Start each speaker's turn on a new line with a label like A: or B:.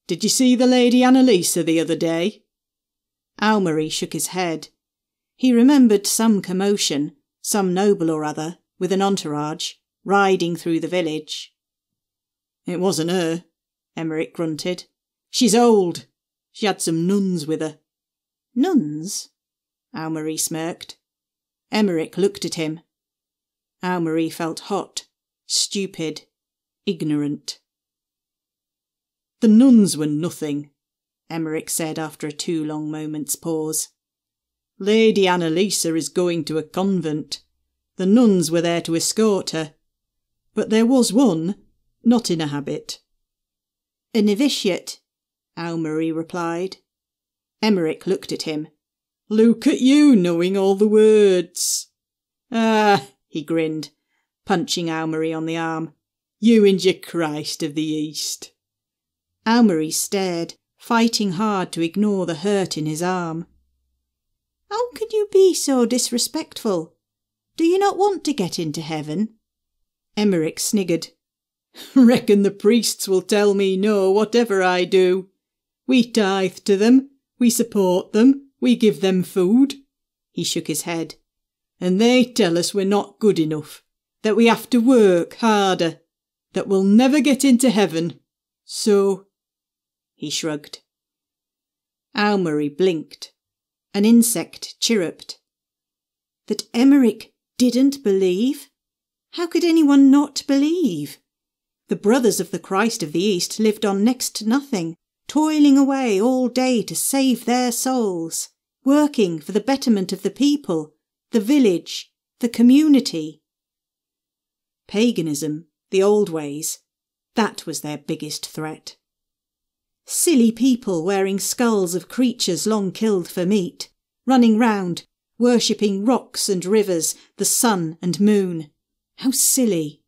A: Did you see the Lady Annalisa the other day?" Aylmer shook his head. He remembered some commotion, some noble or other, with an entourage, riding through the village. "It wasn't her," Emmerich grunted. "She's old. She had some nuns with her." "Nuns?" Aylmer smirked. Emmerich looked at him. Aylmer felt hot, stupid, ignorant. "The nuns were nothing," Emmerich said after a too long moment's pause. "Lady Annalisa is going to a convent. The nuns were there to escort her. But there was one, not in a habit." "A novitiate," Aylmer replied. Emmerich looked at him. "Look at you knowing all the words." "Ah," he grinned, punching Aylmer on the arm. "You and your Christ of the East." Aylmer stared, fighting hard to ignore the hurt in his arm. "How can you be so disrespectful? Do you not want to get into heaven?" Emmerich sniggered. "Reckon the priests will tell me no whatever I do. We tithe to them, we support them, we give them food." He shook his head. "And they tell us we're not good enough, that we have to work harder, that we'll never get into heaven. So—" He shrugged. Aylmer blinked. An insect chirruped. That Emmerich didn't believe? How could anyone not believe? The brothers of the Christ of the East lived on next to nothing, toiling away all day to save their souls, working for the betterment of the people, the village, the community. Paganism, the old ways, that was their biggest threat. Silly people wearing skulls of creatures long killed for meat, running round, worshipping rocks and rivers, the sun and moon. How silly!